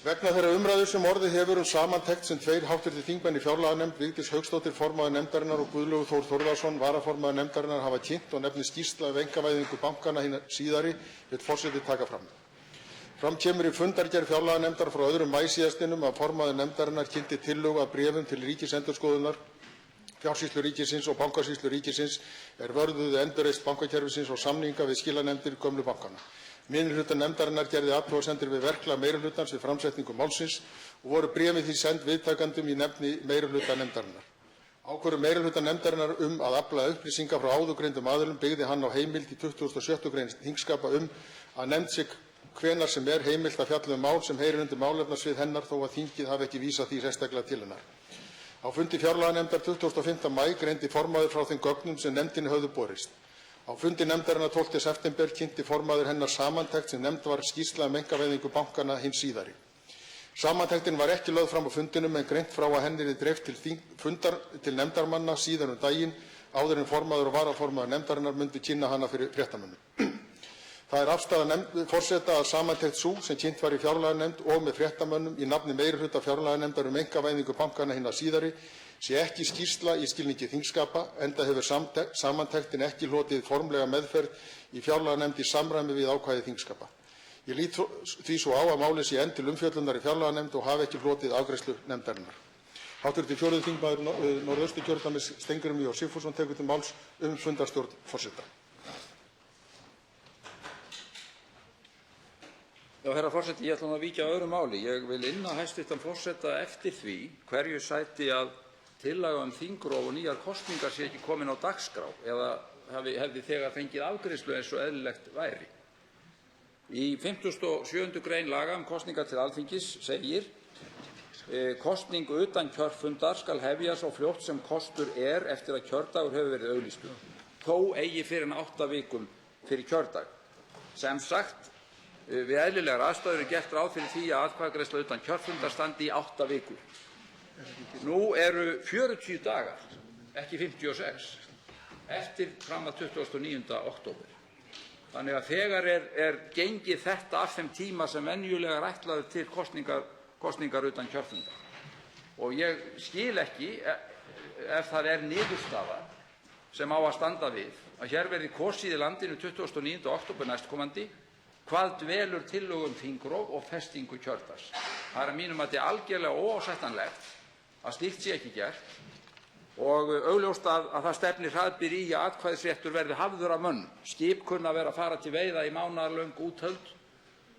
Vegna þeirra umræðu sem orðið hefur samantekt sem tveir hv. þingmenn í fjárlaganefnd, Vigdís Hauksdóttir, formaður nefndarinnar, og Guðlaugur Þór Þórðarson, varaformaður nefndarinnar, hafa kynnt og nefnist skýrsla einkavæðingu bankanna hinna síðari, vill forseti taka fram. Fram kemur í fundargerð fjárlaganefndar frá 2. maí síðastliðnum að formaður nefndarinnar kynnti tillögu að bréfum til Ríkisendurskoðunar, Fjársýslu ríkisins og Bankasýslu ríkisins vörðuðu endurreisn bankakerfisins og samninga við skilanefndir gömlu bankanna. Minnihluti nefndarinnar gerði athugasemdir við verklag meirihlutans við framsetningu málsins og voru bréfin því send viðtakendum í nafni meirihluta nefndarinnar. Ákvörðun meirihluta nefndarinnar að afla upplýsinga frá áðurgreindum aðilum byggði hann á heimild í 26. grein þingskapa að nefnd sé hvenær sem heimilt að fjalla mál sem heyrir undir málefnasvið hennar þó að þingið hafi ekki vísað því sérstaklega til hennar. Á fundi fjárlaganefndar 25. maí greindi formaður frá þeim gögnum sem nefndinni höfðu borist. Á fundi nefndarinnar 12. september kynnti formaður hennar samantekt sem nefnd var skýrsla einkavæðingu bankanna hins síðari. Samantektin var ekki lögð fram á fundinum en greint frá að henni yrði dreift til nefndarmanna síðar daginn áður en formaður og varaformaður nefndarinnar myndu kynna hana fyrir fréttamönnum. Það er afstaða forseta að samantekt sú sem kynnt var í fjárlaganefnd og með fréttamönnum í nafni meirihluta fjárlaganefndar einkavæðingu bankanna hinna síðari sé ekki skýrsla í skilningi þingskapa, enda hefur samantektin ekki hlotið formlega meðferð í fjárlaganefnd í samræmi við ákvæði þingskapa. Ég lít því svo á að málið sé enn til umfjöllunar í fjárlaganefnd og hafi ekki hlotið afgreiðslu nefndarinnar. Hv. 4. þingmaður Norðausturkjördæmis Steingrímur J. Sigfússon tekur til máls fundarstjórn forseta. Já, herra forseti, ég ætla að víkja öðru máli. Ég vil inna hæstv. Forseta eftir því hverju sæti að tillaga þingrof og nýjar kosningar sé ekki komin á dagskrá eða hefði þegar fengið afgreiðslu eins og eðlilegt væri. Í 57. grein laga kosningar til Alþingis segir: kosning utan kjörfundar skal hefjast svo fljótt sem kostur er eftir að kjördagur hefur verið auglýstur, þó eigi fyrr en 8 vikum fyrir kjördag. Sem sagt, við eðlilegar aðstæður gert ráð fyrir því að atkvæðagreiðsla utan kjörfundar standi í 8 vikur. Nú eru 40 dagar, ekki 56, eftir fram að 29. október. Þannig að þegar gengið þetta af þeim tíma sem venjulega er ætlaður til kosningar utan kjörfundar. Og ég skil ekki, ef það er niðurstaða sem á að standa við, að hér verði kosið í landinu 29. október næstkomandi, hvað dvelur tillögum þingrof og festingu kjördags. Það er að mínum mati algerlega óásættanlegt að slíkt sé ekki gert og augljóst að það stefnir hraðbyri í að atkvæðisréttur verði hafður af mönnum. Skip kunna vera að fara til veiða í mánaðarlöng úthöld,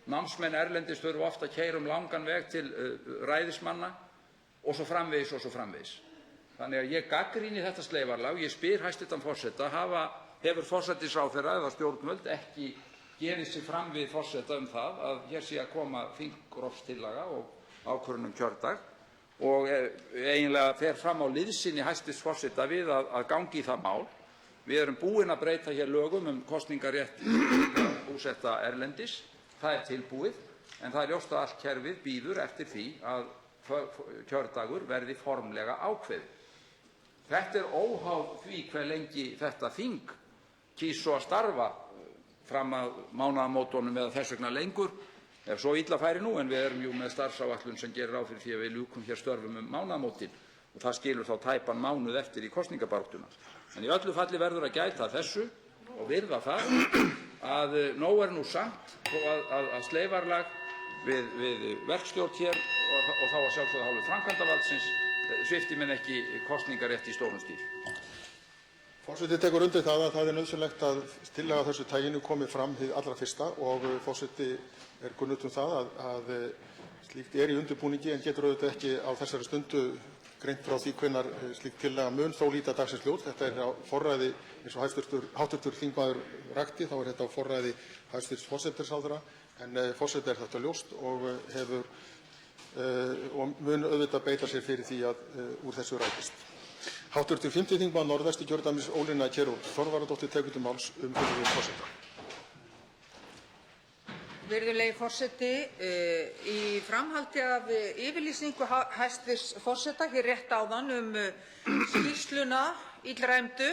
námsmenn erlendis þurfa oft að keyra langan veg til ræðismanna og svo framvegis og svo framvegis. Þannig að ég gagnrýni þetta sleifarlag. Ég spyr hæstv. forseta, hefur forsætisráðherra eða stjórnvöld ekki gefið sig fram við forseta það að hér sé að koma þingrofstillaga og ákvörðun kjördag og eiginlega fer fram á liðsinni hæstv. forseta við að gangi í það mál. Við erum búin að breyta hér lögum kosningarétt búsetta erlendis. Það er tilbúið, en það er ljóst að allt kerfið bíður eftir því að kjördagur verði formlega ákveðið. Þetta er óháð því hve lengi þetta þing kýs svo að starfa fram að mánaðamótunum eða þess vegna lengur, ef svo illa færi nú, en við erum jú með starfsáætlun sem gerir ráð fyrir því að við ljúkum hér störfum mánaðamótin og það skilur þá tæpan mánuð eftir í kosningabaráttuna. En í öllu falli verður að gæta þessu og virða það að nóg er nú samt að sleifarlag við verkstjórn hér og þá að sjálfsögðu hálfu framkvæmdarvaldsins svipti menn ekki kosningarétt í stórum stíl. Forseti tekur undir það að það er nauðsynlegt að tillaga þessu taginu komi fram hið allra fyrsta og forseti er kunnugt það að slíkt er í undirbúningi en getur auðvitað ekki á þessari stundu greint frá því hvenær slík tillaga mun þó líta dagsins ljós. Þetta er á forræði, eins og hv. þingmaður rakti, þá er þetta á forræði hæstv. forsætisráðherra, en forseti er þetta ljóst og mun auðvitað beita sér fyrir því að úr þessu rætist. Hv. 5. þingmaður Norðvesturkjördæmis Ólína Kjerúlf Þorvarðardóttir tekur til máls fyrirspurn forseta. Virðulegi forseti, í framhaldi af yfirlýsingu hæstv. forseta hér rétt áðan skýrsluna illræmdu,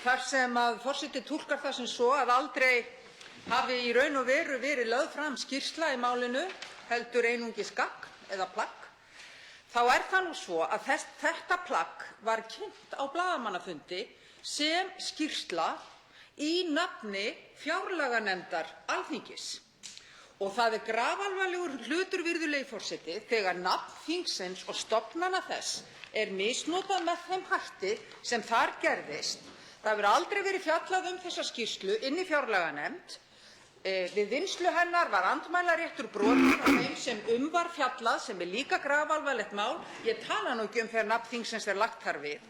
þar sem að forseti túlkar það sem svo að aldrei hafi í raun og veru verið lögð fram skýrsla í málinu, heldur einungis gagn eða plagg, þá er það nú svo að þetta plagg var kynnt á blaðamannafundi sem skýrsla í nafni fjárlaganefndar Alþingis. Og það er grafalvarlegur hlutur, virðulegi forseti, þegar nafn þingsins og stofnana þess er misnotað með þeim hætti sem þar gerðist. Það hefur aldrei verið fjallað um þessa skýrslu inni í fjárlaganefnd. Við vinnslu hennar var andmælaréttur brotinn á þeim sem var fjallað, sem er líka grafalvarlegt mál. Ég tala nú ekki um þegar nafn þingsins er lagt þar við.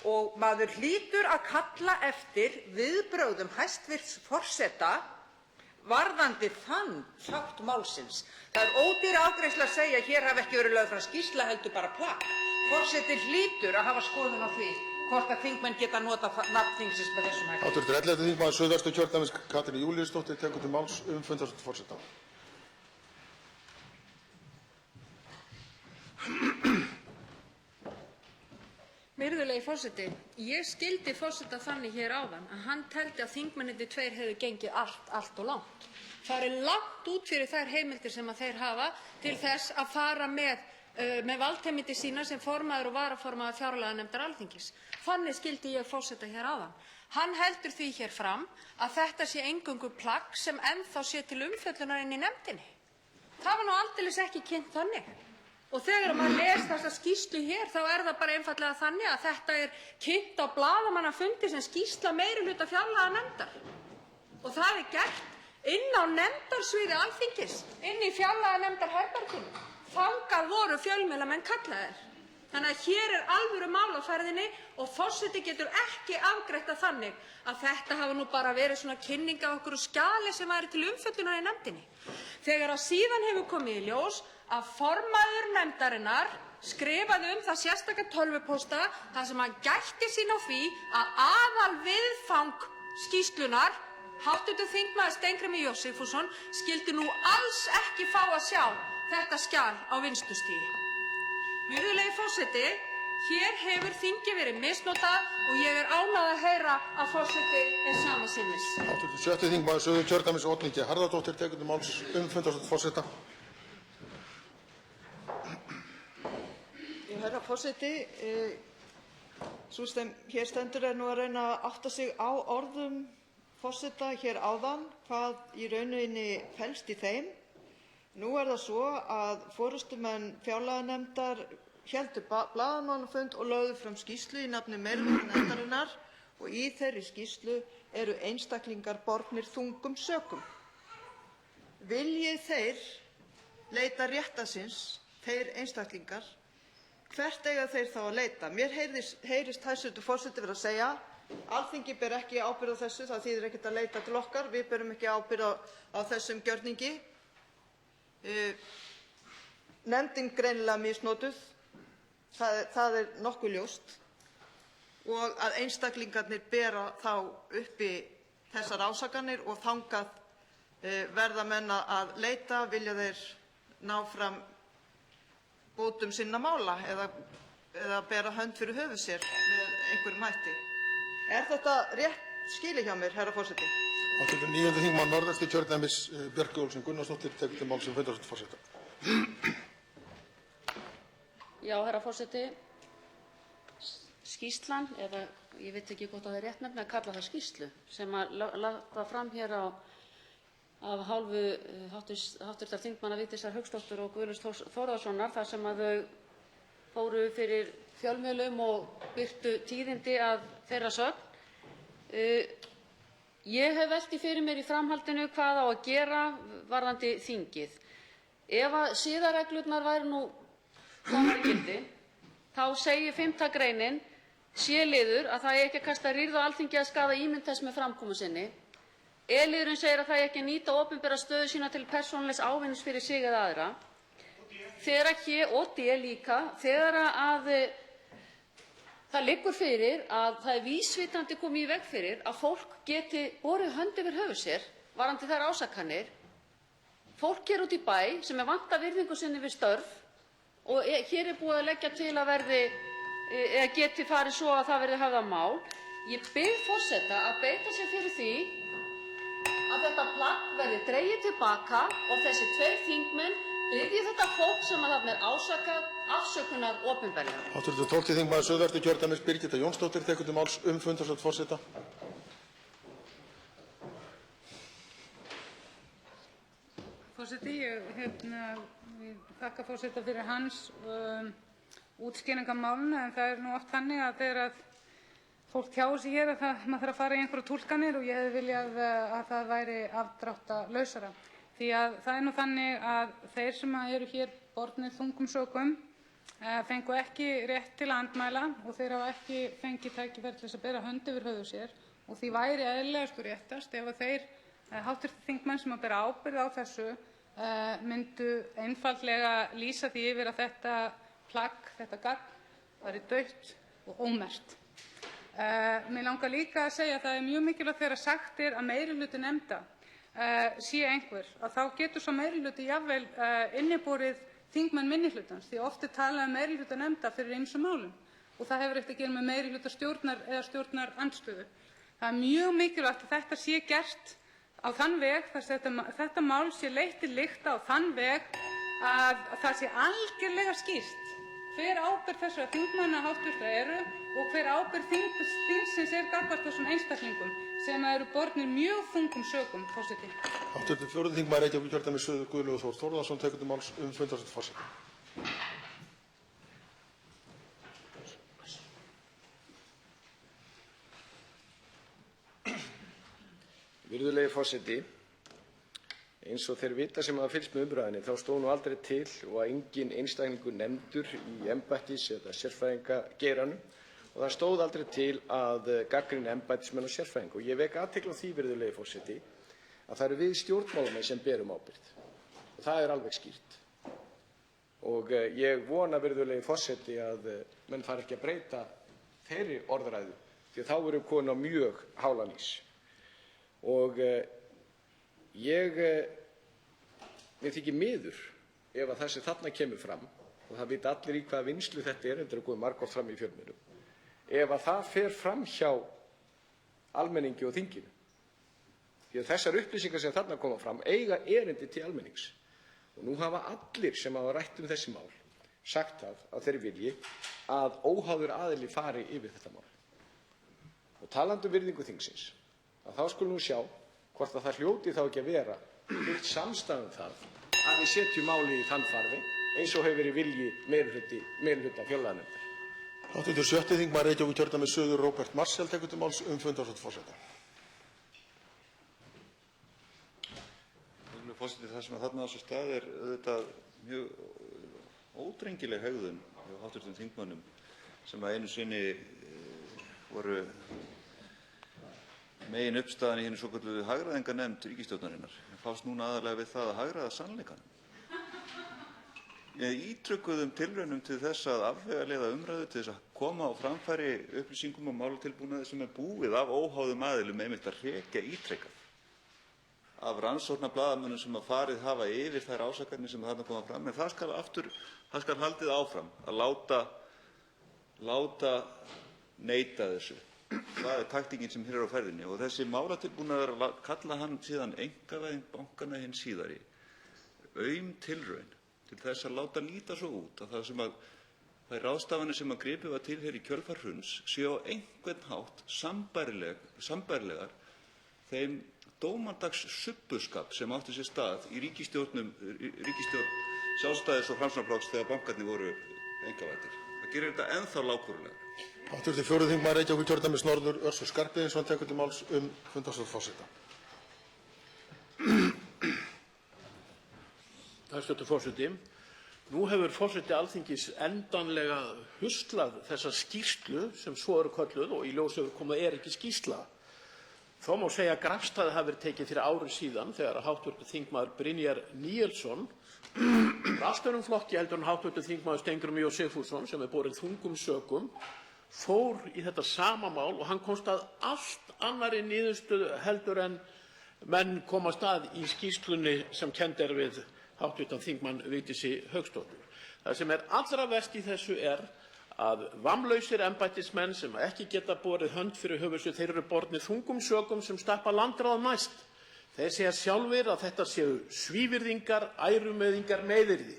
Og maður hlýtur að kalla eftir viðbrögðum hæstvirts forseta varðandi þann þátt málsins. Það er ódýr afgreiðsla að segja að hér hafi ekki verið lögð fram skýrsla heldur bara plagg. Forseti hlýtur að hafa skoðun á því hvort að þingmenn geta notað nafn þingsins með þessum hætti. Hv. 11. þingmaður Suðvesturkjördæmis Katrín Júlíusdóttir tekur til máls fundarstjórn forseta. Virðulegi forseti, ég skildi forseta þannig hér áðan að hann teldi að þingmennirnir tveir hefðu gengið allt og langt. Það er langt út fyrir þær heimildir sem að þeir hafa til þess að fara með valdheimildir sínar sem formaður og varaformaður fjárlaganefndar Alþingis. Þannig skildi ég forseta hér áðan. Hann heldur því hér fram að þetta sé eingöngu plagg sem ennþá sé til umfjöllunar inn í nefndinni. Það var nú aldeilis ekki kynnt þannig. Og þegar maður les þessa skýrslu hér þá er það bara einfaldlega þannig að þetta er kynnt á blaðamannafundi sem skýrsla meirihluta fjárlaganefndar. Og það er gert inn á nefndarsviði Alþingis, inn í fjárlaganefndarherberginu. Þangað voru fjölmiðlamenn kallaðir. Þannig að hér er alvöru mál á ferðinni og forseti getur ekki afgreitt það þannig að þetta hafi nú bara verið svona kynning á okkur skjali sem væri til umfjöllunar í nefndinni. Þegar að síðan hefur komið í ljós að formaður nefndarinnar skrifaði það sérstaka tölvupósta þar sem hann gætti sín á því að aðalviðfang skýrslunnar, hv. þingmaður Steingrímur J. Sigfússon, skyldi nú alls ekki fá að sjá þetta skjal á vinnslustigi. Virðulegi forseti, hér hefur þingið verið misnotað og ég er ánægð að heyra að forseti er sama sinnis. Hv. 7. þingmaður Suðurkjördæmis Oddný G. Harðardóttir tekur til máls fundarstjórn forseta. Herra forseti, sú sem hér stendur er nú að reyna að átta sig á orðum forseta hér áðan, hvað í rauninni felst í þeim. Nú er það svo að forystumenn fjárlaganefndar héldu blaðamannafund og lögðu fram skýrslu í nafni meirihluta nefndarinnar og í þeirri skýrslu eru einstaklingar bornir þungum sökum. Vilji þeir leita réttar síns, þeir einstaklingar, hvert eiga þeir þá að leita? Mér heyrist hæstv. forseti vera að segja: Alþingi ber ekki ábyrgð á þessu, það þýðir ekkert að leita til okkar, við berum ekki ábyrgð á þessum gjörningi. Nefndin greinilega misnotuð, það er nokkuð ljóst, og að einstaklingarnir bera þá uppi þessar ásakanir og þangað verða menn að leita, vilja þeir ná fram bótum sinna mála eða bera hönd fyrir höfuð sér með einhverjum hætti. Er þetta rétt skilið hjá mér, herra forseti? Hv. 9. þingmaður Norðvesturkjördæmis Bjarkey Olsen Gunnarsdóttir tekur til máls fundarstjórn forseta. Já, herra forseti, skýrslan, eða ég veit ekki hvort það er rétt nefni að kalla það skýrslu, sem lagt var fram hér af hálfu hv. þingmanna Vigdísar Hauksdóttur og Guðlaugs Þórðarsonar, þar sem að þau fóru fyrir fjölmiðlum og birtu tíðindi að þeirra sögn. Ég hef velt því fyrir mér í framhaldinu hvað á að gera varðandi þingið. Ef að siðareglurnar væru nú komnar í gildi, þá segir 5. greinin C-liður að það eigi ekki að kasta rýrð á Alþingi að skaða ímynd þess með framkomu sinni. E-liðurinn segir að það eigi ekki að nýta opinbera stöðu sína til persónulegs ávinnings fyrir sig eða aðra. Og D líka, þegar að það liggur fyrir að það er vísvitandi komið í veg fyrir að fólk geti borið hönd yfir höfuð sér varðandi þær ásakanir. Fólk hér úti í bæ sem er vant að virðingu sinni við störf og hér er búið að leggja til að geti farið svo að það verði höfðað mál. Ég bið forseta að beita sér fyrir því að þetta plagg verði dregið til baka og þessi 2 þingmenn biðji þetta fólk sem að þarna ásakað afsökunar opinberlega. Hv. 12. þingmaður Suðvesturkjördæmis Birgitta Jónsdóttir tekur til máls fundarstjórn forseta. Forseti, ég þakka forseta fyrir hans útskýringar málinu, en það nú oft þannig að þegar fólk tjáir sig hér að maður þarf að fara í einhverjar túlkanir og ég hefði viljað að það væri afdráttarlausara. Því að það nú þannig að þeir sem eru hér bornir þungum sökum fengu ekki rétt til að andmæla og þeir hafa ekki fengið tækifæri til þess að bera hönd yfir höfuð sér og því væri eðlilegast og réttast ef að þeir hv. þingmenn sem að bera ábyrgð á þessu myndu einfaldlega lýsa því yfir að þetta plagg, þetta gagn, væri dautt og ómerkt. Mig langar líka að segja að það mjög mikilvægt þegar sagt að meirihluti nefnda sé einhver, að þá getur svo meirihluti jafnvel inniborið þingmenn minnihlutans, því oft talað meirihluta nefnda fyrir ýmsum málum og það hefur ekkert að gera með meirihluta stjórnar eða stjórnarandstöðu. Það mjög mikilvægt að þetta sé gert á þann veg þar sem þetta mál sé leitt til lykta á þann veg að það sé algerlega skýrt hver ábyrgð þessara þingmanna hv. eru og hver ábyrgð þingsins gagnvart þessum einstaklingum sem eru bornir mjög þungum sökum, forseti. Hv. 4. þingmaður Reykjavíkurkjördæmis Suður Guðlaugur Þór Þórðarson tekur til máls fundarstjórn forseta. Virðulegi forseti, eins og þeir vita sem hafa fylgst með umræðunni þá stóð nú aldrei til og að enginn einstaklingur nefndur í embættis- eða sérfræðingageiranum og það stóð aldrei til að gagnrýna embættismenn og sérfræðinga og ég vek athygli á því, virðulegi forseti, að það eru við stjórnmálamenn sem berum ábyrgð og það er alveg skýrt. Og ég vona, virðulegi forseti, að menn fari ekki að breyta þeirri orðræðu því að þá erum við komin á mjög hálan ís. Og mér þykir miður ef að það sem þarna kemur fram, og það vita allir í hvaða vinnslu þetta enda er komið margoft fram í fjölmiðlum, ef að það fer fram hjá almenningi og þinginu. Því að þessar upplýsingar sem þarna koma fram eiga erindi til almennings. Og nú hafa allir sem hafa rætt þessi mál sagt það að þeir vilji að óháður aðili fari yfir þetta mál. Og talandi virðingu þingsins, að þá skulum við sjá hvort að það hljóti þá ekki að vera fullt samstaða það að við setjum málið í þann farveg eins og hefur verið vilji meirihluta fjárlaganefndar. Hv. 7. þingmaður Reykjavíkurkjördæmis Suður Róbert Marshall tekur til máls fundarstjórn forseta. Forseti, það sem þarna á sér stað er auðvitað mjög ódrengileg hegðun hjá hv. þingmönnum sem að einu sinni voru megin uppstaðan í hinni svokölluðu hagræðingarnefnd ríkisstjórnarinnar. En fást núna aðallega við það að hagræða sannleikanum. Með ítrykkuðum tilraunum til þess að afvegaleiða umræðu, til þess að koma á framfæri upplýsingum og málatilbúnaði sem er búið af óháðum aðilum einmitt að hrekja ítrekað af rannsóknarblaðamönnum sem að farið hafa yfir þær ásakanir sem þarna koma fram. En það skal haldið áfram að láta neita þessu. Það er taktíkin sem hér er á ferðinni og þessi málatilbúnaður kalla hann síðan einkavæðing bankanna hinn síðari tilraun til þess að láta líta svo út að það sem að þær ráðstafanir sem að gripið var til hér í kjölfar hruns séu á einhvern hátt sambærilegar þeim dómaldags subbuskap sem átti sér stað í ríkisstjórn Sjálfstæðis- og Framsóknarflokks þegar bankarnir voru einkavæddir. Það gerir þetta ennþá lágkúrulegra. Hv. 4. þingmaður Reykjavíkurkjördæmis Norður Össur Skarphéðinsson tekur til máls fundarstjórn forseta. Hæstv. forseti. Nú hefur forseti Alþingis endanlega huslað þessa skýrslu sem svo eru kölluð og í ljós hefur komið ekki skýrsla. Þó má segja að grafstæði hafi verið tekið fyrir ári síðan þegar hv. þingmaður Brynjar Níelsson úr allt öðrum flokki heldur en hv. þingmaður Steingrímur J. Sigfússon sem borið þungum sökum fór í þetta sama mál og hann komst að allt annarri niðurstöðu heldur en menn komast að í skýrslunni sem kennd er við hv. þingmann Vigdísi Hauksdóttur. Það sem er allra verst í þessu er að vammlausir embættismenn sem ekki geta borið hönd fyrir höfuð sér, þeir eru bornir þungum sökum sem stappa landráð næst. Þeir segja sjálfir að þetta séu svívirðingar, ærumeiðingar, meiðyrði.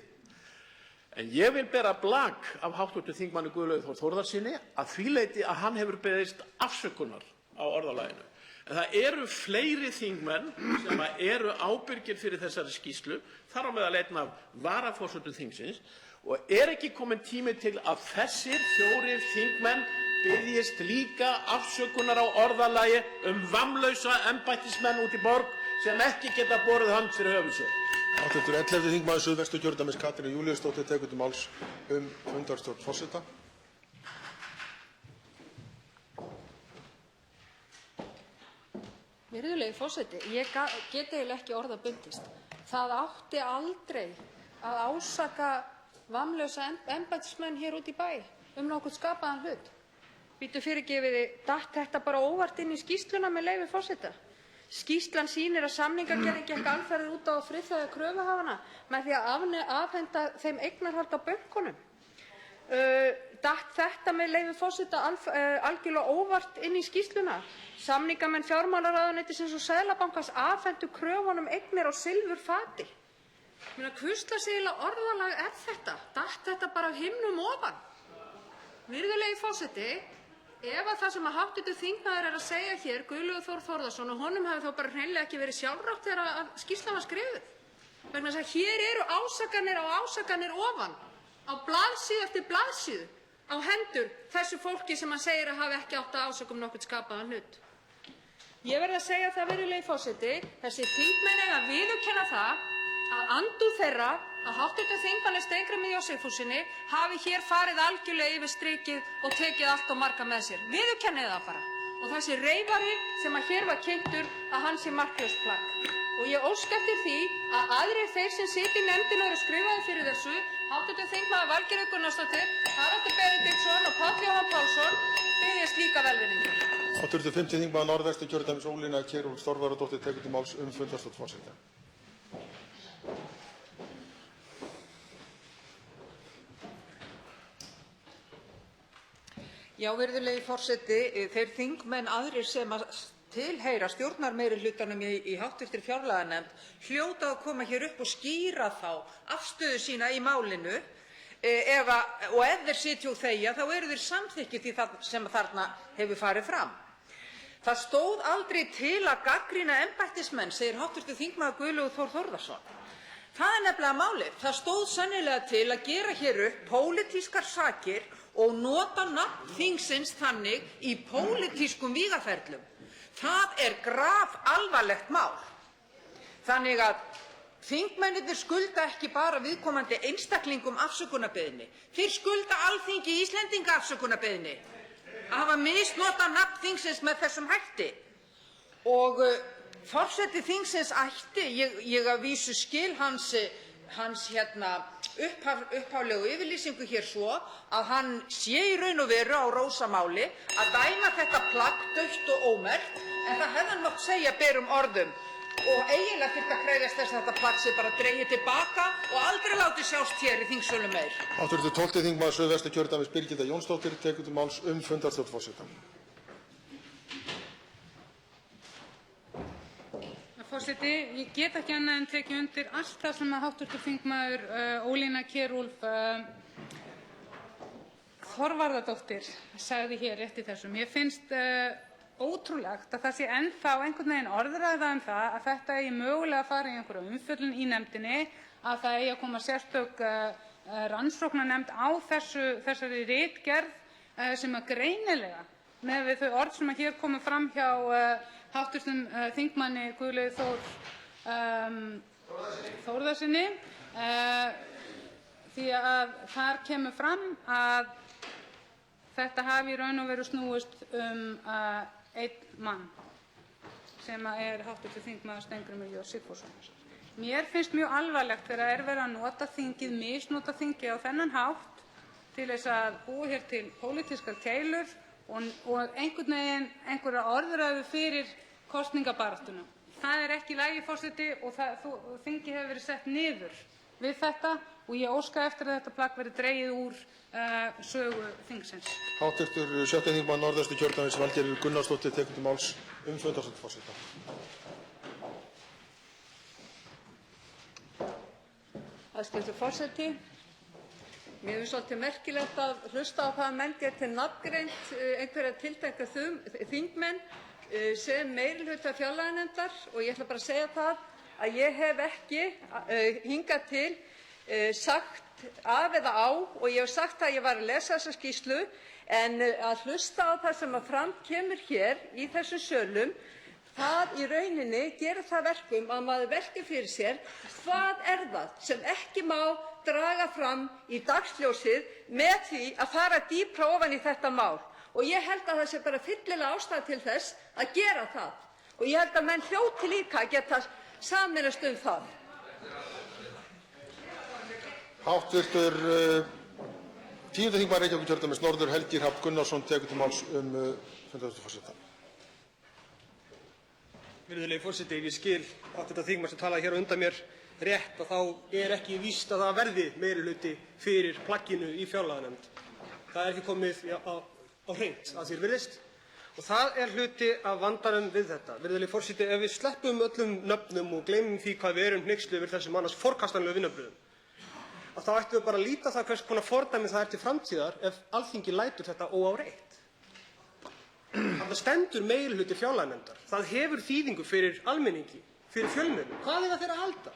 En ég vil bera blak af hv. þingmanni Guðlaugi Þór Þórðarsyni að því leyti að hann hefur beðist afsökunar á orðalaginu. En það eru fleiri þingmenn sem eru ábyrgir fyrir þessari skýrslu, þar á meðal einn af varaforsetum þingsins, og ekki kominn tími til að þessir 4 þingmenn biðjist líka afsökunar á orðalagi vammlausa embættismenn út í borg sem ekki geta borið hönd fyrir höfuð sér. Hv. 11. þingmaður Suðvesturkjördæmis Katrín Júlíusdóttir tekur til máls fundarstjórn forseta. Virðulegi forseti, ég get eiginlega ekki orða bundist. Það átti aldrei að ásaka vammlausa embættismenn hér út í bæ nokkurn skapaðan hlut. Bíddu fyrirgefiði, datt þetta bara óvart inn í skýrsluna með leyfi forseta? Skýrslan sýnir að samningagerðin gekk alfarið út á friðþægja kröfuhafana með því að afhenda þeim eignarhald á bönkunum. Datt þetta með leyfi forseta algjörlega óvart inn í skýrsluna? Samningamenn fjármálaráðuneytisins og Seðlabankans afhentu kröfunum eignir á silfurfati. Hvurslags eiginlega orðalag er þetta? Datt þetta bara af himnum ofan? Virðulegi forseti, ef að það sem hv. þingmaður er að segja hér, Guðlaugur Þór Þórðarson, og honum hafi þá bara hreinlega ekki verið sjálfrátt þegar að skýrslan var skrifuð. Vegna þess að hér eru ásakanir á ásakanir ofan, á blaðsíðu eftir blaðsíðu, á hendur þessu fólki sem hann segir að hafi ekki átt að ásaka nokkurn skapaðan hlut. Ég verð að segja það, virðulegi forseti, þessi þingmenn eiga að viðurkenna það að andúð þeirra að hv. þingmanni Steingrími J. Sigfússyni hafi hér farið algjörlega yfir strikið og tekið allt og marga með sér. Viðurkennið það bara. Og þessi reyfari sem að hér var kynntur að hann sé marklaust plagg. Og ég óska eftir því að aðrir þeir sem sitja í nefndinni og eru skrifaðir fyrir þessu, hv. þingmaður Valgerður Gunnarsdóttir, Haraldur Benediktsson og Páll Jóhann Pálsson, biðjast líka velvirðingar. Hv. 5. þingmaður Norðvesturkjördæmis Ólína Kjerúlf Þorvarðardóttir tekur til máls fundarstjórn forseta. Já, virðulegi forseti, þeir þingmenn aðrir sem að tilheyra stjórnarmeirihlutanum í hv. fjárlaganefnd hljóta að koma hér upp og skýra þá afstöðu sína í málinu og ef þeir sitja og þegja þá eru þeir samþykkir því sem þarna hefur farið fram. Það stóð aldrei til að gagnrýna embættismenn, segir hv. þingmaður Guðlaugur Þór Þórðarson. Það er nefnilega málið. Það stóð sennilega til að gera hér upp pólitískar sakir og nota nafn þingsins þannig í pólitískum vígaferlum. Það er grafalvarlegt mál. Þannig að þingmennirnir skulda ekki bara viðkomandi einstaklingum afsökunarbeiðni. Þeir skulda Alþingi Íslendinga afsökunarbeiðni. Að hafa misnotað nafn þingsins með þessum hætti. Og forseti þingsins ætti, ég að vísu skil hans upphaflegu yfirlýsingu hér svo að hann sé í raun og veru á rósamáli að dæma þetta plagg dautt og ómerkt, en það hefði hann mátt segja berum orðum og eiginlega þyrfti að krefjast þess að þetta plagg sé bara dregið tilbaka og aldrei látið sjást hér í þingsölum meir. Hv. 12. þingmaður Suðvesturkjördæmis Birgitta Jónsdóttir tekur til máls fundarstjórn forseta. Forseti, ég get ekki annað en tekið undir allt það sem hv. þingmaður Ólína Kjerúlf Þorvarðardóttir sagði hér rétt í þessu. Mér finnst ótrúlegt að það sé ennþá einhvern veginn orðræða það að þetta eigi mögulega að fara í einhverja umfjöllun í nefndinni, að það eigi að koma sérstök rannsóknarnefnd á þessari ritgerð sem að greinilega með við þau orð sem að hér komu fram hjá hv. þingmanni Guðlaugi Þór Þórðarsyni, því að þar kemur fram að þetta hafi í raun og veru snúist einn mann sem er hv. þingmaður Steingrímur J. Sigfússon. Mér finnst mjög alvarlegt þegar er verið að nota þingið, misnota þingið á þennan hátt til þess að búa hér til pólitískar keilur og einhvern veginn einhverja orðræðu fyrir kosningabaráttuna. Það er ekki í lagi, forseti, og þingið hefur verið sett niður við þetta og ég óska eftir að þetta plagg verði dregið úr sögu þingsins. Hv. 7. þingmaður Norðvesturkjördæmis Valgerður Gunnarsdóttir tekur til máls fundarstjórn forseta. Hæstv. forseti. Mér finnst svolítið merkilegt að hlusta á það að menn geti nafngreint einhverja tiltekna þingmenn sem meirihluta fjárlaganefndar og ég ætla bara að segja það að ég hef ekki hingað til sagt af eða á og ég hef sagt að ég var að lesa þessa skýrslu en að hlusta á það sem fram kemur hér í þessum sölum, það í rauninni gerir það verkum að maður veltir fyrir sér hvað er það sem ekki má draga fram í dagsljósið með því að fara dýpra ofan í þetta mál. Og ég held að það sé bara fyllilega ástæða til þess að gera það. Og ég held að menn hljóti líka að geta sameinast það. Háttvirtur 10. þingmaður Reykjavíkurkjördæmis norður Helgi Hrafn Gunnarsson tekur til máls fundarstjórn forseta. Virðulegi forseti, ef ég skil hv. þingmann sem talaði hér á undan mér rétt að þá er ekki víst að það verði meirihluti fyrir plagginu í fjárlaganefnd. Það er ekki komið á hreint að því er virðist og það er hluti af vandanum við þetta. Virðulegi forseti, ef við sleppum öllum nöfnum og gleymum því hvað við erum hneyksluð yfir þessum annars forkastanlegu vinnubrögðum, þá ættum við bara að líta það hvers konar fordæmi það er til framtíðar ef Alþingi lætur þetta óáreitt. Það stendur meirihluti fjárlaganefndar. Það hefur þýðingu fyrir almenningi, fyrir fjölmiðlum. Hvað eiga þeir að halda?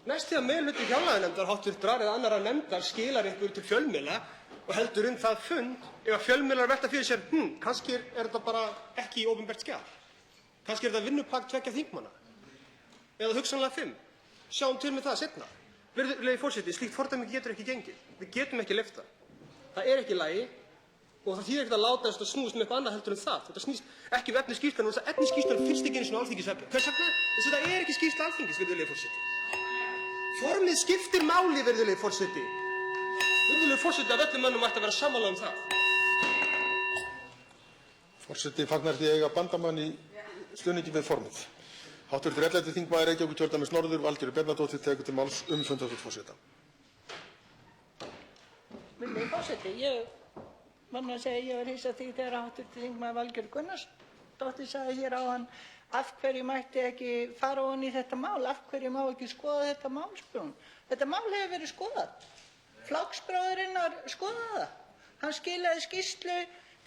Næst þegar meirihluti fjárlaganefndar, háttvirtrar eða annarra nefndar skilar einhverju til fjölmiðla og heldur það fund, ef fjölmiðlar velta fyrir sér, kannski er þetta bara ekki opinbert skjal. Kannski er þetta vinnuplagg 2 þingmanna. Eða hugsanlega 5. Sjáum til með það seinna. Virðulegi forseti, slíkt fordæmi getur ekki gengið. Við getum ekki leyft það. Það er ekki í lagi og það þýðir ekkert að láta þess að snúast með eitthvað annað heldur en það. Þetta snýst ekki um efni skýrslunnar, þess að efni skýrslunnar finnst ekki einu sinni á Alþingisvefnum. Hvers vegna? Þess að þetta er ekki skýrsla Alþingis, virðulegi forseti. Formið skiptir máli, virðulegi forseti. Virðulegi forseti, af öllum mönnum ætti að vera sammála um það. Forseti fagnar því að eiga bandamann í stuðningi við formið. Háttvirtur 11. þingmaður Reykjavíkurkjördæmis norður Valgerður Bjarnadóttir tekur til máls fundarstjórn forseta. Virðulegi forseti, ég var að segja að ég var hissa því þegar háttvirtur þingmaður Valgerður Gunnarsdóttir sagði hér áðan af hverju mætti ekki fara ofan í þetta mál, af hverju má ekki skoða þetta mál, spyr hún. Þetta mál hefur verið skoðað. Flokksbróðurinnar skoðaði það. Hann skilaði skýrslu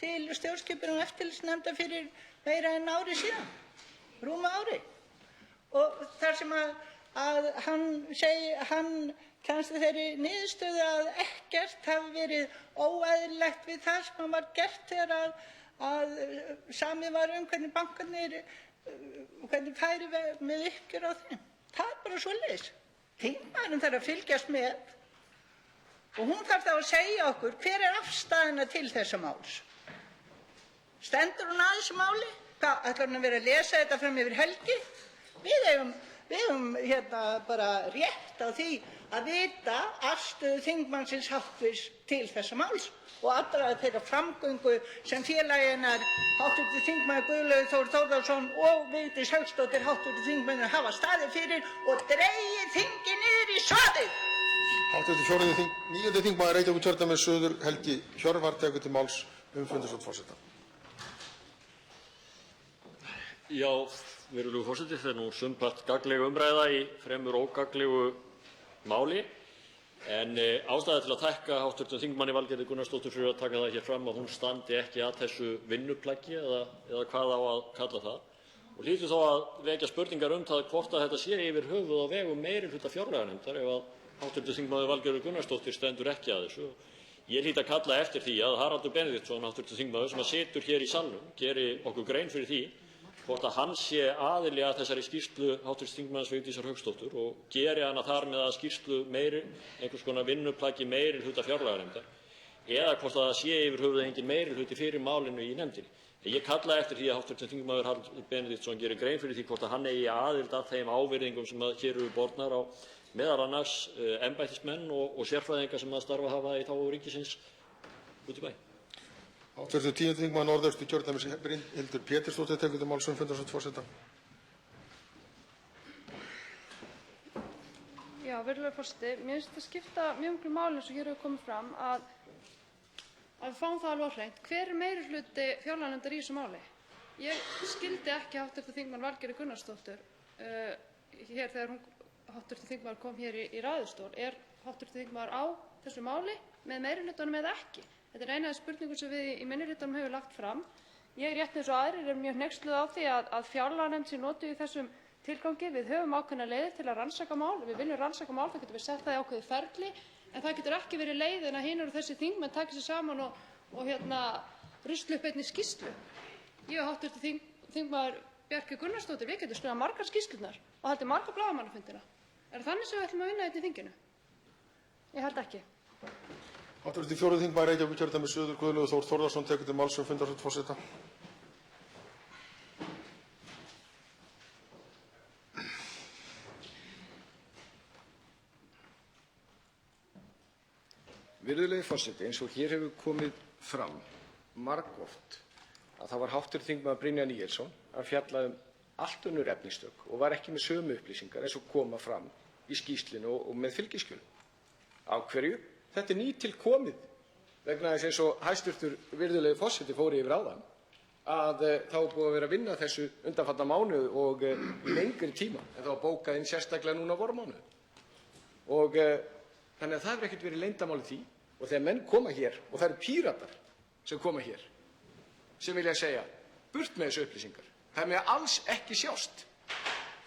til stjórnskipunar og eftirlitsnefndar fyrir meira en ári síðan, rúma ári. Og þar sem að hann kemst að þeirri niðurstöðu að ekkert hafi verið óeðlilegt við það sem var gert þegar að samið var hvernig bankarnir, hvernig færi með uppgjör á þeim. Það er bara svoleiðis. Þingmaðurinn þarf að fylgjast með og hún þarf þá að segja okkur hver er afstaðina til þessa máls. Stendur hún að þessu máli? Hvað, ætlar hún að vera að lesa þetta fram yfir helgi? Við eigum bara rétt á því að vita afstöðu þingmannsins háttvirts til þessa máls og allra þeirra framgöngu sem félagi hennar hv. þingmaður Guðlaugur Þór Þórðarson og Vigdís Hauksdóttir hv. þingmenn hafa staðið fyrir og dregið þingið niður í soðið. Háttvirtur 9. þingmaður Reykjavíkurkjördæmis suður Helgi Hjörvar tekur til máls fundarstjórn forseta. Já, virðulegur forseti, þetta er nú sumpart gagnleg umræða í fremur ógagnlegu máli en ástæða til að þakka hv. þingmanni Valgerði Gunnarsdóttur fyrir að taka það hér fram að hún standi ekki að þessu vinnuplaggi eða hvað á að kalla það og hlýtur þá að vekja spurningar það hvort að þetta sé yfir höfuð á vegum meirihluta fjárlaganefndar ef að hv. þingmaður Valgerður Gunnarsdóttir stendur ekki að þessu. Ég hlýt að kalla eftir því að Haraldur Benediktsson, hv. þingmaður sem situr hér í salnum, geri okkur grein fyrir því hvort að hann sé aðili að þessari skýrslu hv. þingmanns Vigdísar Hauksdóttur og geri hana þar með að skýrslu einhvers konar vinnuplaggi meirihluta fjárlaganefndar eða hvort að það sé yfir höfuð engin meirihluti fyrir málinu í nefndinni. Ég kalla eftir því að hv. þingmaður Haraldur Benediktsson geri grein fyrir því hvort að hann eigi aðild að þeim ávirðingum sem hér eru bornar á meðal annars embættismenn og sérfræðinga sem að starfa hafa í þágu ríkisins út í bæ. Háttvirtur 10. þingmaður Norðausturkjördæmis Brynhildur Pétursdóttir tekur til máls fundarstjórn forseta. Já, virðulegur forseti, mér finnst þetta skipta mjög miklu máli eins og hér hefur komið fram að við fáum það alveg á hreint. Hver er meirihluti fjárlaganefndar í þessu máli? Ég skildi ekki hv. þingmann Valgerði Gunnarsdóttur hér þegar hún hv. þingmaður kom hér í ræðustól. Er hv. þingmaður á þessu máli með meirihlutanum eða ekki? Þetta er eina af spurningum sem við í minnihlutanum höfum lagt fram. Ég rétt eins og aðrir mjög hneyksluð á því að fjárlaganefnd sé notuð í þessum tilgangi. Við höfum ákveðna leiðir til að rannsaka mál. Við viljum rannsaka mál, það getur við sett það í ákveðið ferli, en það getur ekki verið leiðin að hinir og þessi þingmenn taki sig saman og rusli upp einni skýrslu. Ég og hv. þingmaður Bjarkey Gunnarsdóttir, við getum skrifað margar skýrslurnar og haldið marga blaðamannafundina. Er það þannig sem við ætlum að vinna þetta í þinginu? Ég held ekki. Hv. 4. þingmaður Reykjavíkurkjördæmis suður, Guðlaugur Þór Þórðarson, tekur til máls fundarstjórn forseta. Virðulegi forseti, eins og hér hefur komið fram margoft að það var hv. þingmaður Brynjar Níelsson að fjalla allt önnur efnistök og var ekki með sömu upplýsingar eins og koma fram í skýrslunni og með fylgiskjölum. Af hverju? Þetta er nýtilkomið vegna þess, eins og hæstv. virðulegi forseti fór yfir áðan, að það var búið að vera að vinna þessu undanfarna mánuð og í lengri tíma, en það var bókað inn sérstaklega núna á vormánuði. Þannig að það hefur ekkert verið leyndarmál í því, og þegar menn koma hér, og það eru Píratar sem koma hér, sem vilja segja burt með þessu upplýsingar. Það mega alls ekki sjást.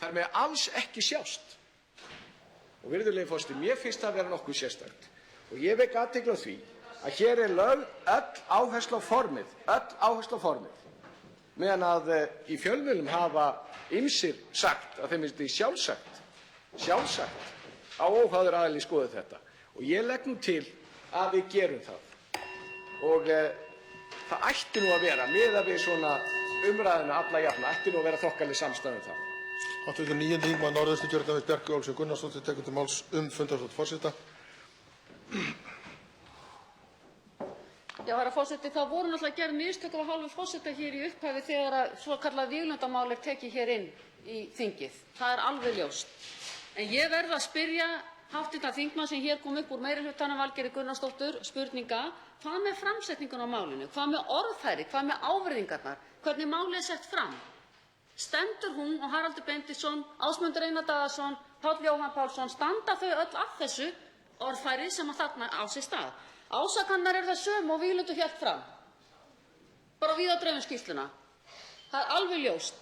Það mega alls ekki sjást. Og virðulegi forseti, mér finnst það vera nokkuð sérstakt. Og ég vek athygli á því að hér er lögð öll áhersla á formið. Meðan að í fjölmiðlum hafa ýmsir sagt að þeim finnst því sjálfsagt að óháður aðili skoði þetta. Og ég legg nú til að við gerum það. Og það ætti nú að vera, miðað við svona umræðuna alla jafna, ætti nú að vera þokkaleg samstaða um það. Hv. 9. þingmaður Norðausturkjördæmis Bjarkey Olsen Gunnarsdóttir, tekur til máls fundarstjórn forseta. Já, herra forseti, það voru náttúrulega gerð mistök af hálfu forseta hér í upphafi þegar að svokallað Víglundamál er tekið hér inn í þingið. Það er alveg ljóst. En ég verð að spyrja hv. þingmann sem hér kom upp úr meirihlutanum, Valgerði Gunnarsdóttur, spurninga: hvað með framsetninguna á málinu? Hvað með orðfæri? Hvað með ávirðingarnar? Hvernig málið er sett fram? Stendur hún og Haraldur Benediktsson, Ásmundur Einar Daðason, Páll Jóhann Pálsson, standa þau öll að þessu orðfæri sem þarna á sér stað? Ásakanirnar eru það sömu og Víglundur hélt fram, bara víða dreifum skýrsluna. Það er alveg ljóst.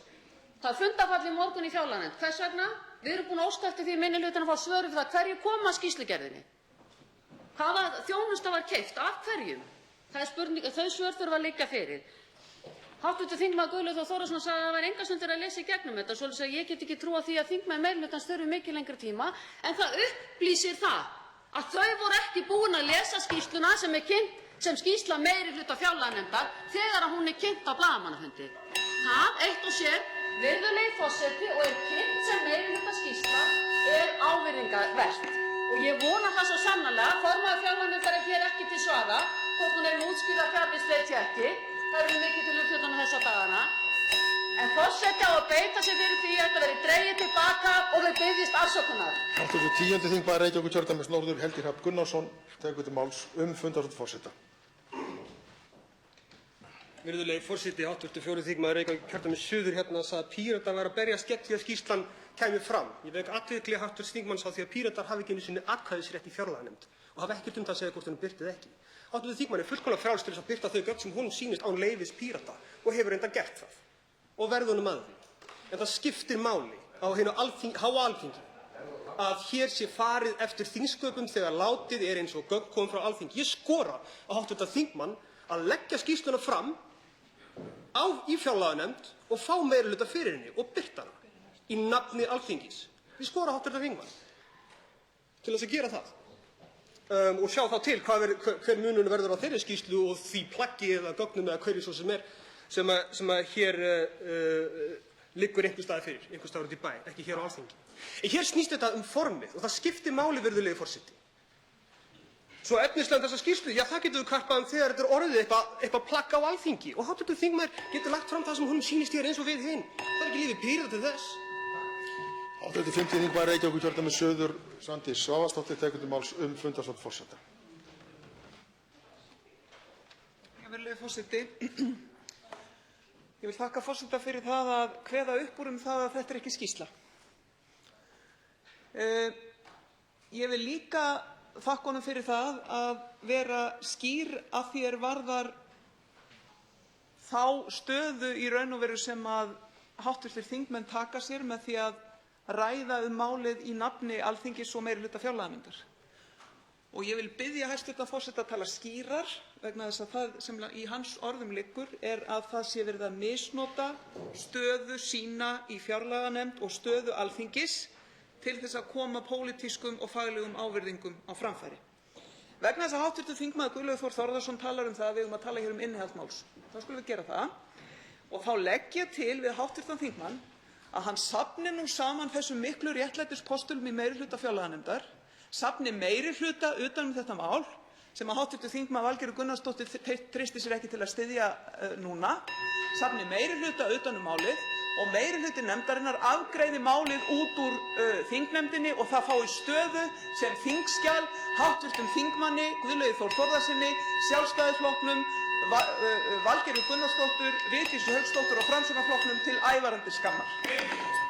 Það er fundarfall í morgun í fjárlaganefnd. Hvers vegna? Við erum búin að óska eftir því í minnihlutanum að fá svör við það hverju kom að skýrslugerðinni. Hvaða þjónusta var keypt, af hverjum? Það er spurning, þau svör þurfa að liggja fyrir. Hv. þingmaður Guðlaugur Þór Þórðarson sagði að það væri enga stundir að lesa í gegnum þetta, svoleiðis að ég get ekki trúað því að þingmenn meirihlutans þurfi mikið lengri tíma, en það upplýsir það að þau voru ekki búin að lesa skýrsluna sem er kynnt sem skýrsla meirihluta fjárlaganefndar þegar hún er kynnt á blaðamannafundi. Það eitt og sér, virðulegi forseti, og er kynnt sem meirihluta skýrsla, er ávirðingarvert. Og ég vona það svo sannarlega, formaður fjárlaganefndar er hér ekki til svara, hvort hún er útskýrða fjarvist veit ég ekki. Það eru mikið til umfjöllun þessa dagana. En forseti á að beita sig fyrir því að þetta verði dregið til baka og við biðjumst afsökunar. Hv. 10. þingmaður Reykjavíkurkjördæmis norður, Helgi Hrafn Gunnarsson, tekur til máls fundarstjórn forseta. Virðulegi forseti, hv. 4. þingmaður Reykjavíkurkjördæmis suður hérna sagði að Píratar væru að berjast gegn því að skýrslan kæmi fram. Ég vek athygli hv. þingmanns á því að Píratar hafi ekki einu sinni atkvæðisrétt í fjárlaganefnd og hafa ekkert það að segja hvort honum birti eða ekki. Hv. þingmaður er fullkomlega frjáls til þess að birta þau gögn sem honum sýnist án leyfis Pírata og hefur reyndar gert það og verður honum að því. En það skiptir máli á hinu háa Alþingi að hér sé farið eftir þingsköpum þegar látið er eins og gögn kom frá Alþingi. Ég skora á hv. þingmann að leggja skýrsluna fram í fjárlaganefnd og fá meirihluta fyrir henni og birta hana í nafni Alþingis. Ég skora á hv. þingmann til þess að gera það. Og sjá þá til hver munurinn verður á þeirri skýrslu og því plaggi eða gögnum eða hverju svo sem er sem hér liggur einhvers staðar fyrir, einhvers staðar út í bæ, ekki hér á Alþingi. En hér snýst þetta formið og það skiptir máli, virðulegi forseti. Svo efnislega þessa skýrslu, já, það getur við karpað þegar þetta er orðið eitthvað plagg á Alþingi og hv. þingmaður getur lagt fram það sem honum sýnist hér eins og við hinn. Það er ekki lífið Pírata til þess. Hv. 5. þingmaður Reykjavíkurkjördæmis suður, Svandís Svavarsdóttir, tekur til máls fundarstjórn forseta. Virðulegi forseti, ég vil þakka forseta fyrir það að kveða upp úr það að þetta er ekki skýrsla. Ég vil líka þakka honum fyrir það að vera skýr að því er varðar þá stöðu í raun og veru sem að hv. þingmenn taka sér með því að ræða málið í nafni Alþingis og meirihluta fjárlaganefndar. Og ég vil biðja hæstv. Forseta að tala skýrar vegna þess að það sem í hans orðum liggur er að það sé verið að misnota stöðu sína í fjárlaganefnd og stöðu Alþingis til þess að koma pólitískum og faglegum ávirðingum á framfæri. Vegna þess að hv. þingmaður Guðlaugur Þór Þórðarson talar um það að við eigum að tala hér innihald máls, þá skulum við gera það. Og þá legg ég til við hv. þingmann að hann safni nú saman þessum miklu réttlætispostulum í meirihluta fjárlaganefndar, safni meirihluta utan þetta mál sem að hv. þingmaður Valgerður Gunnarsdóttir treysti sér ekki til að styðja núna, safni meirihluta utan málið og meirihluti nefndarinnar afgreiði málið út úr þingnefndinni og það fái stöðu sem þingskjal hv. þingmanni Guðlaugi Þór Þórðarsyni, Sjálfstæðisflokknum, Valgerður Gunnarsdóttur, Vigdísi Hauksdóttur og Framsóknarflokknum til ævarandi skammar.